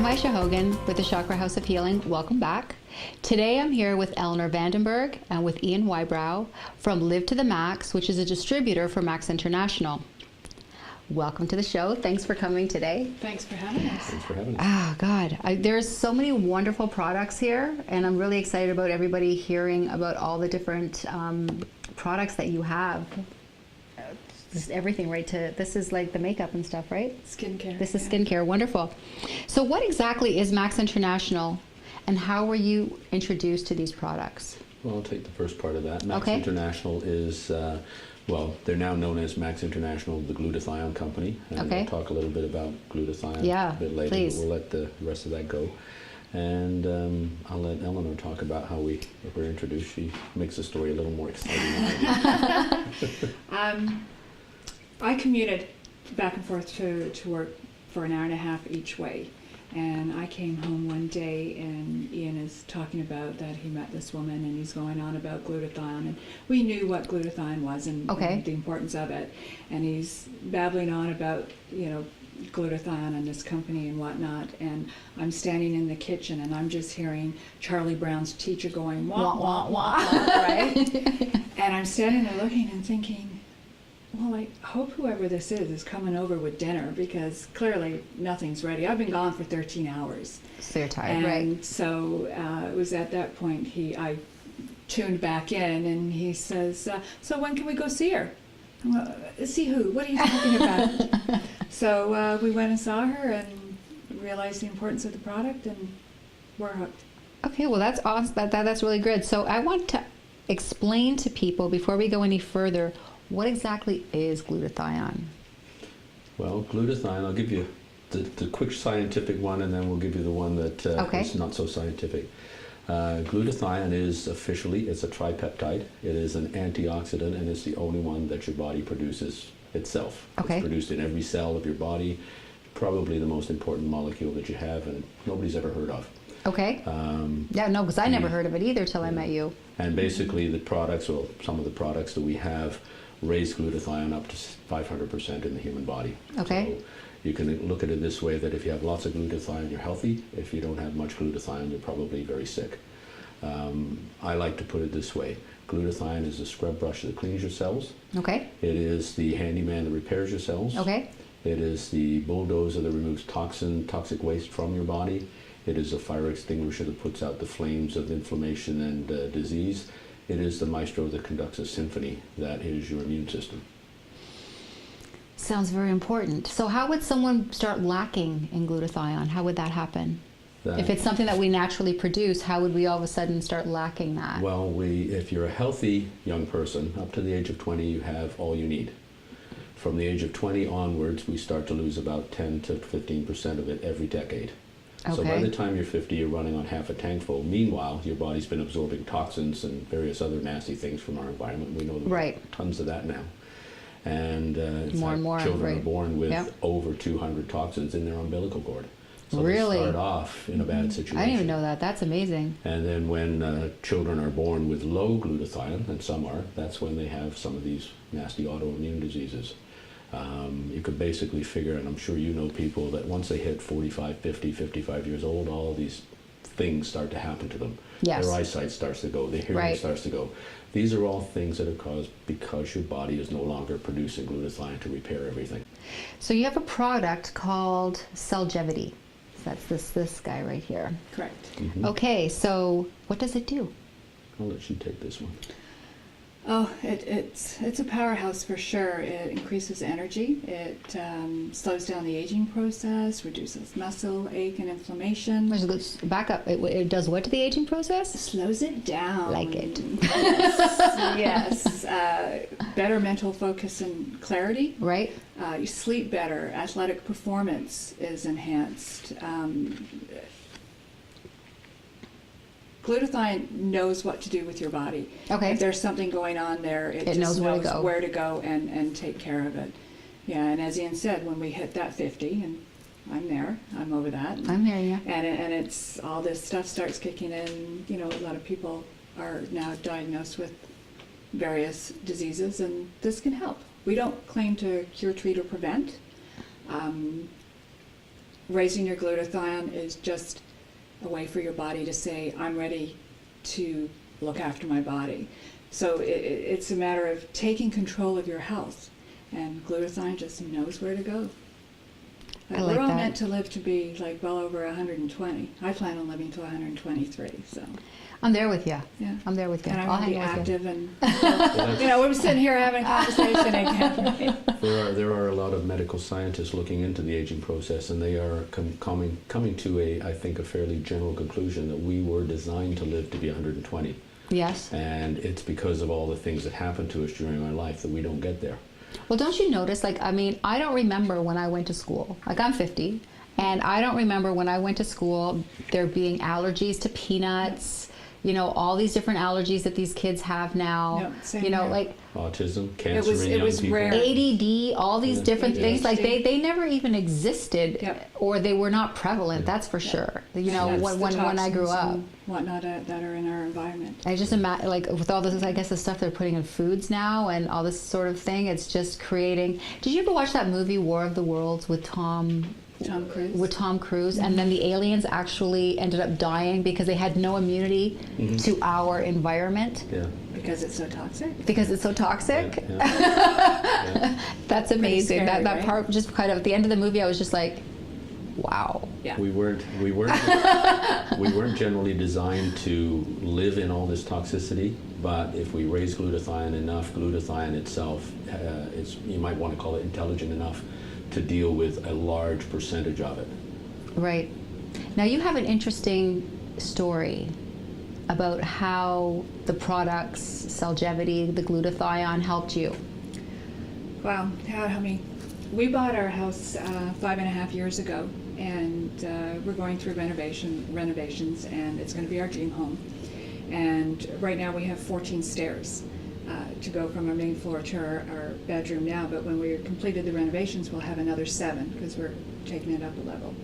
I'm Aisha Hogan with the Chakra House of Healing. Welcome back. Today I'm here with Eleanor Vandenberg and with Ian Whybrow from Live to the Max, which is a distributor for Max International. Welcome to the show. Thanks for coming today. Thanks for having us. Thanks for having us. Oh, God. There's so many wonderful products here, and I'm really excited about everybody hearing about all the different products that you have. Just everything, right? This is like the makeup and stuff, right? Skincare. This is skincare. Wonderful. So what exactly is Max International, and how were you introduced to these products? Well, I'll take the first part of that. Max Okay. International is, well, they're now known as Max International, the Glutathione company. And Okay. we'll talk a little bit about glutathione Yeah, a bit later, please. but we'll let the rest of that go. And I'll let Eleanor talk about how we were introduced. She makes the story a little more exciting than I do. I commuted back and forth to work for an hour and a half each way. And I came home one day and Ian is talking about that he met this woman and he's going on about glutathione. And we knew what glutathione was and the importance of it. And he's babbling on about, glutathione and this company and whatnot. And I'm standing in the kitchen and I'm just hearing Charlie Brown's teacher going, wah, wah, wah, right? And I'm standing there looking and thinking, well, I hope whoever this is coming over with dinner because clearly nothing's ready. I've been gone for 13 hours. So you're tired, And right? so it was at that point I tuned back in and he says, so when can we go see her? Well, see who? What are you talking about? So we went and saw her and realized the importance of the product and we're hooked. Okay, well that's awesome. That's really good. So I want to explain to people before we go any further, what exactly is glutathione? Well, glutathione, I'll give you the quick scientific one and then we'll give you the one that is not so scientific. Glutathione is officially, it's a tripeptide. It is an antioxidant and it's the only one that your body produces itself. Okay. It's produced in every cell of your body, probably the most important molecule that you have and nobody's ever heard of. Okay. Yeah, no, because I never heard of it either till I met you. And basically the products, well, some of the products that we have raise glutathione up to 500% in the human body. Okay. So you can look at it this way, that if you have lots of glutathione, you're healthy. If you don't have much glutathione, you're probably very sick. I like to put it this way. Glutathione is the scrub brush that cleans your cells. Okay. It is the handyman that repairs your cells. Okay. It is the bulldozer that removes toxic waste from your body. It is a fire extinguisher that puts out the flames of inflammation and disease. It is the maestro that conducts a symphony that is your immune system. Sounds very important. So how would someone start lacking in glutathione? How would that happen? If it's something that we naturally produce, how would we all of a sudden start lacking that? Well, if you're a healthy young person, up to the age of 20, you have all you need. From the age of 20 onwards, we start to lose about 10 to 15% of it every decade. Okay. So by the time you're 50, you're running on half a tank full. Meanwhile, your body's been absorbing toxins and various other nasty things from our environment. We know there's tons of that now. And in fact, children are born with over 200 toxins in their umbilical cord. So they start off in a bad situation. I didn't even know that. That's amazing. And then when children are born with low glutathione, and some are, that's when they have some of these nasty autoimmune diseases. You could basically figure, and I'm sure you know people, that once they hit 45, 50, 55 years old, all these things start to happen to them. Yes. Their eyesight starts to go, their hearing starts to go. These are all things that are caused because your body is no longer producing glutathione to repair everything. So you have a product called Celgevity. That's this guy right here. Correct. Mm-hmm. Okay, so what does it do? I'll let you take this one. Oh, it's a powerhouse for sure. It increases energy. It slows down the aging process, reduces muscle ache and inflammation. Back up. It does what to the aging process? Slows it down. Like it. Yes. Better mental focus and clarity. Right. You sleep better. Athletic performance is enhanced. Glutathione knows what to do with your body. Okay. If there's something going on there, it just knows where to go and take care of it. Yeah, and as Ian said, when we hit that 50, and I'm there, I'm over that. I'm hearing you. And it's all this stuff starts kicking in. You know, a lot of people are now diagnosed with various diseases, and this can help. We don't claim to cure, treat, or prevent. raising your glutathione is just a way for your body to say, I'm ready to look after my body. So it's a matter of taking control of your health, and glutathione just knows where to go. We're all meant to live to be like well over 120. I plan on living to 123. So I'm there with you. Yeah, I'm there with you. And I want to be active, and we're sitting here having a conversation again. There are a lot of medical scientists looking into the aging process, and they are coming to I think a fairly general conclusion that we were designed to live to be 120. Yes. And it's because of all the things that happen to us during our life that we don't get there. Well, don't you notice, I don't remember when I went to school. I'm 50, and I don't remember when I went to school there being allergies to peanuts, all these different allergies that these kids have now. No, same here. Autism, cancer in young people. Rare. ADD, all these different things, ADHD. They never even existed, or they were not prevalent, that's for sure. When I grew up. Whatnot that are in our environment. I just imagine, with all this, I guess the stuff they're putting in foods now and all this sort of thing, it's just creating. Did you ever watch that movie War of the Worlds with Tom Cruise? With Tom Cruise, and then the aliens actually ended up dying because they had no immunity to our environment. Yeah. Because it's so toxic. Because it's so toxic. Yeah. That's amazing. Scary, that right? part, just kind of at the end of the movie, I was just like, wow. Yeah. We weren't generally designed to live in all this toxicity, but if we raise glutathione enough, glutathione itself you might want to call it intelligent enough to deal with a large percentage of it. Right. Now you have an interesting story about how the products, Celgevity, the glutathione, helped you. Wow. We bought our house 5.5 years ago, and we're going through renovations, and it's going to be our dream home. And right now we have 14 stairs to go from our main floor to our bedroom now, but when we completed the renovations, we'll have another 7 because we're taking it up a level.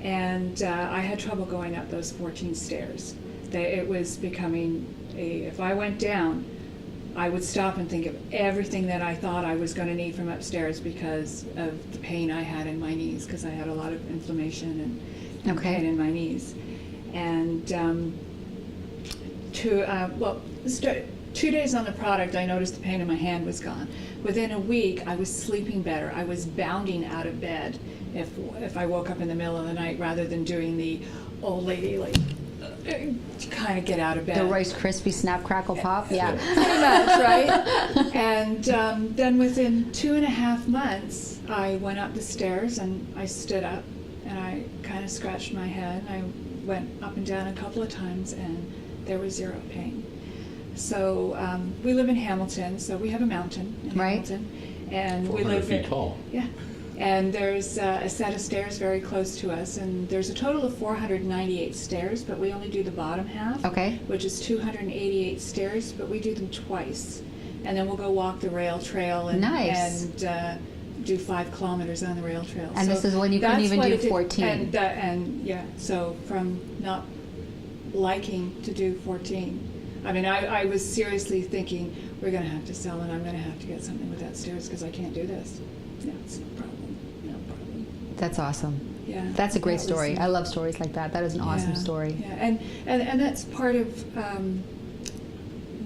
And I had trouble going up those 14 stairs. It was becoming if I went down, I would stop and think of everything that I thought I was going to need from upstairs because of the pain I had in my knees, because I had a lot of inflammation and pain in my knees. And 2 days on the product, I noticed the pain in my hand was gone. Within a week, I was sleeping better. I was bounding out of bed if I woke up in the middle of the night rather than doing the old lady, kind of get out of bed. The Rice Krispie Snap Crackle Pop? Yeah. Pretty much, right? And then within 2.5 months, I went up the stairs and I stood up and I kind of scratched my head. I went up and down a couple of times and there was 0 pain. So we live in Hamilton, so we have a mountain in Hamilton. And we live 400 feet tall. Yeah. And there's a set of stairs very close to us, and there's a total of 498 stairs, but we only do the bottom half, which is 288 stairs, but we do them twice. And then we'll go walk the rail trail and do 5 kilometers on the rail trail. And so this is when you couldn't even do 14. So from not liking to do 14. I mean, I was seriously thinking, we're going to have to sell and I'm going to have to get something with that stairs because I can't do this. No, it's no problem. No problem. That's awesome. Yeah. That's a great story. I love stories like that. That is an awesome story. Yeah, and that's part of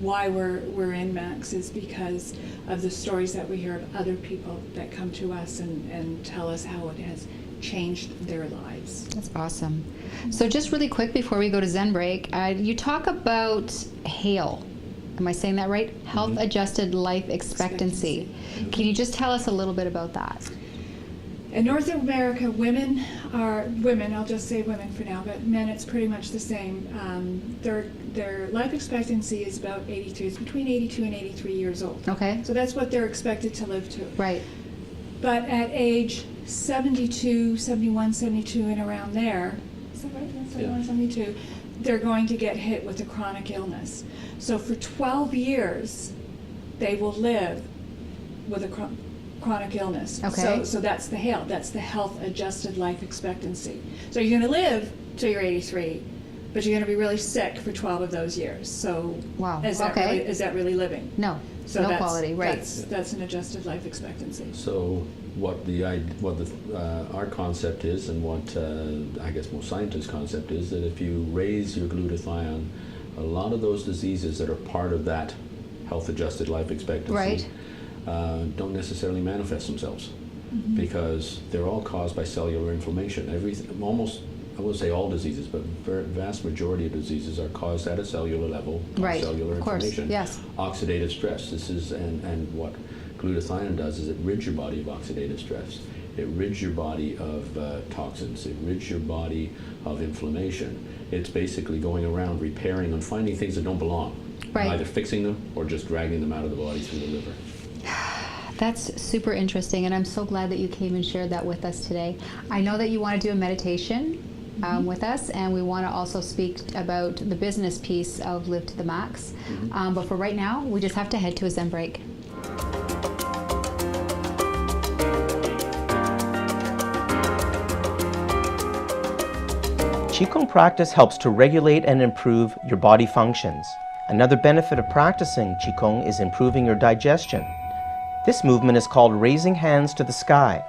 why we're in Max, is because of the stories that we hear of other people that come to us and tell us how it has changed their lives. That's awesome. So just really quick before we go to Zen break, you talk about HALE. Am I saying that right? Health Adjusted Life Expectancy. Can you just tell us a little bit about that? In North America, women, I'll just say women for now, but men, it's pretty much the same. Their life expectancy is about 83. It's between 82 and 83 years old. Okay. So that's what they're expected to live to. Right. But at age 72, 71, 72, and around there, is that right? 71, 72, they're going to get hit with a chronic illness. So for 12 years, they will live with a chronic illness. Okay. So that's the HALE. That's the Health Adjusted Life Expectancy. So you're going to live till you're 83, but you're going to be really sick for 12 of those years. So wow. Is that really living? No. So no quality, right? That's an adjusted life expectancy. So our concept is, and what I guess most scientists' concept is, that if you raise your glutathione, a lot of those diseases that are part of that health-adjusted life expectancy don't necessarily manifest themselves, because they're all caused by cellular inflammation. Almost, I wouldn't say all diseases, but vast majority of diseases are caused at a cellular level, cellular inflammation, oxidative stress. This is, and what glutathione does is it rids your body of oxidative stress. It rids your body of toxins. It rids your body of inflammation. It's basically going around repairing and finding things that don't belong, either fixing them or just dragging them out of the body through the liver. That's super interesting, and I'm so glad that you came and shared that with us today. I know that you want to do a meditation with us, and we want to also speak about the business piece of Live to the Max. But for right now, we just have to head to a Zen break. Qigong practice helps to regulate and improve your body functions. Another benefit of practicing Qigong is improving your digestion. This movement is called raising hands to the sky.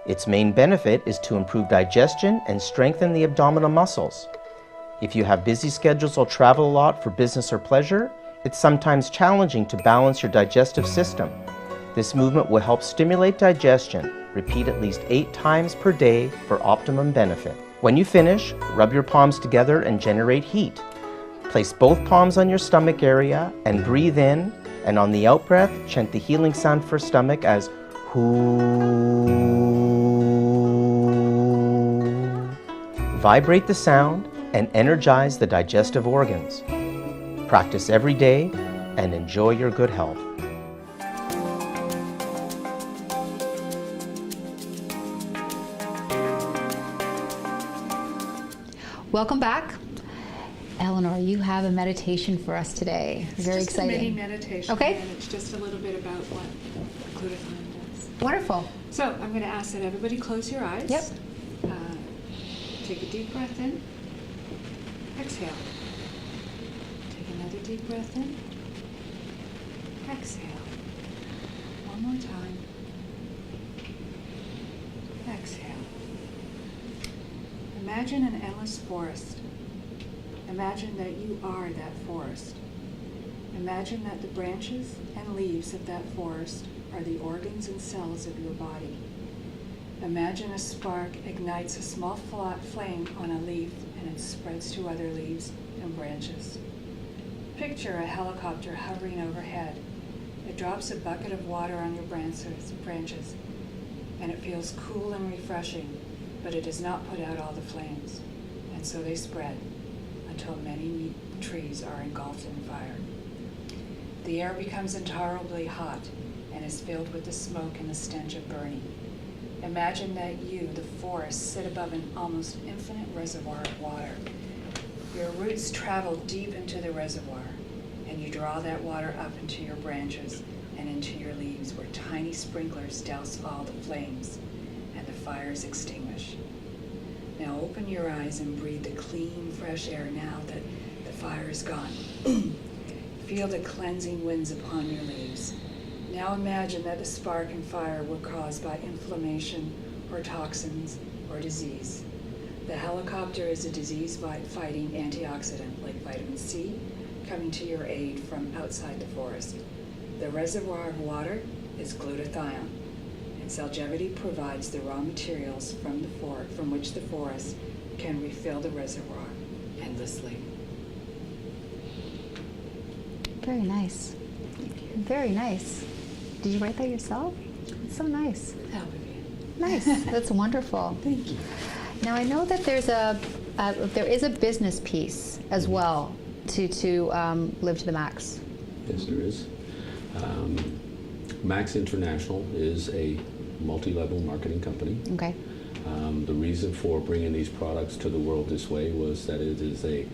Its main benefit is to improve digestion and strengthen the abdominal muscles. If you have busy schedules or travel a lot for business or pleasure, it's sometimes challenging to balance your digestive system. This movement will help stimulate digestion. Repeat at least 8 times per day for optimum benefit. When you finish, rub your palms together and generate heat. Place both palms on your stomach area and breathe in, and on the out-breath, chant the healing sound for stomach as Hoo. Vibrate the sound and energize the digestive organs. Practice every day and enjoy your good health. Welcome back. Eleanor, you have a meditation for us today. Very exciting. It's just a mini meditation, okay. And it's just a little bit about what glutathione does. Wonderful. So I'm going to ask that everybody close your eyes. Yep. Take a deep breath in. Exhale. Take another deep breath in. Exhale. One more time. Exhale. Imagine an endless forest. Imagine that you are that forest. Imagine that the branches and leaves of that forest are the organs and cells of your body. Imagine a spark ignites a small flame on a leaf and it spreads to other leaves and branches. Picture a helicopter hovering overhead. It drops a bucket of water on your branches, and it feels cool and refreshing, but it does not put out all the flames, and so they spread until many trees are engulfed in fire. The air becomes intolerably hot and is filled with the smoke and the stench of burning. Imagine that you, the forest, sit above an almost infinite reservoir of water. Your roots travel deep into the reservoir, and you draw that water up into your branches and into your leaves, where tiny sprinklers douse all the flames, and the fires extinguish. Now open your eyes and breathe the clean, fresh air now that the fire is gone. Feel the cleansing winds upon your leaves. Now imagine that the spark and fire were caused by inflammation or toxins or disease. The helicopter is a disease-fighting antioxidant like vitamin C coming to your aid from outside the forest. The reservoir of water is glutathione, and Celgevity provides the raw materials from which the forest can refill the reservoir endlessly. Very nice. Thank you. Very nice. Did you write that yourself? It's so nice. That would be Nice. That's wonderful. Thank you. Now I know that there is a business piece as well to Live to the Max. Yes, there is. Max International is a multi-level marketing company. Okay. The reason for bringing these products to the world this way was that it is an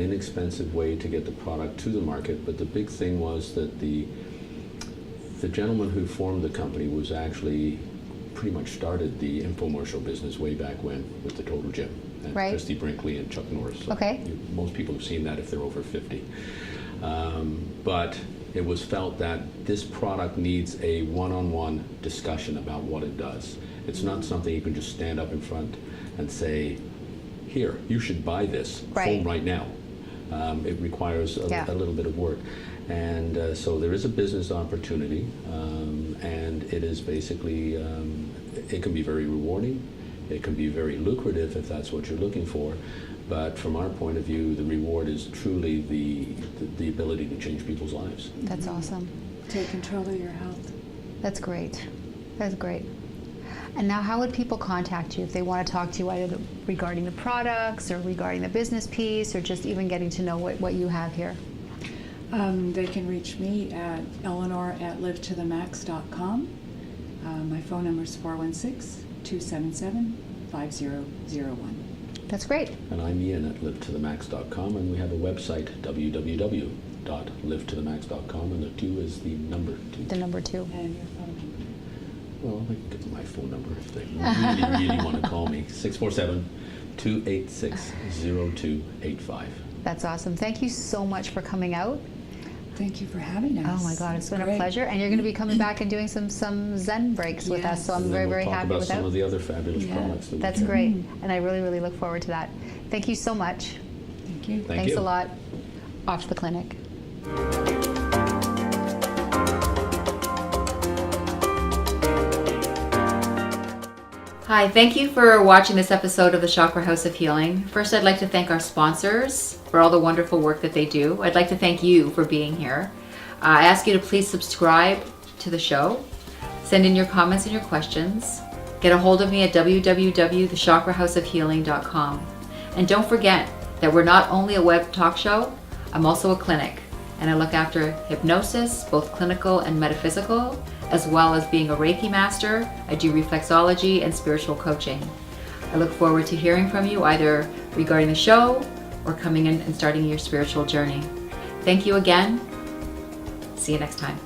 inexpensive way to get the product to the market, but the big thing was that the gentleman who formed the company was actually pretty much started the infomercial business way back when with the Total Gym. And right. Christy Brinkley and Chuck Norris. So okay. most people have seen that if they're over 50. But it was felt that this product needs a one-on-one discussion about what it does. It's not something you can just stand up in front and say, here, you should buy this phone right now. It requires a little bit of work. And so there is a business opportunity, and it is basically, it can be very rewarding. It can be very lucrative if that's what you're looking for. But from our point of view, the reward is truly the ability to change people's lives. That's awesome. Take control of your health. That's great. That's great. And now how would people contact you if they want to talk to you either regarding the products or regarding the business piece or just even getting to know what you have here? They can reach me at Eleanor@livetothemax.com. My phone number is 416-277-5001. That's great. And I'm Ian at livetothemax.com, and we have a website, www.livetothemax.com, and the 2 is the number 2. The number 2. And your phone number. Well, I can give them my phone number if they really want to call me. 647-286-0285. That's awesome. Thank you so much for coming out. Thank you for having us. Oh my God, it's been a pleasure. And you're going to be coming back and doing some Zen breaks with us, so I'm very, very happy with that. Some of the other fabulous products. That's great, and I really, really look forward to that. Thank you so much. Thank you. Thanks a lot. Off to the clinic. Hi, thank you for watching this episode of the Chakra House of Healing. First, I'd like to thank our sponsors for all the wonderful work that they do. I'd like to thank you for being here. I ask you to please subscribe to the show, send in your comments and your questions, get a hold of me at www.thechakrahouseofhealing.com. And don't forget that we're not only a web talk show, I'm also a clinic, and I look after hypnosis, both clinical and metaphysical, as well as being a Reiki master. I do reflexology and spiritual coaching. I look forward to hearing from you either regarding the show or coming in and starting your spiritual journey. Thank you again. See you next time.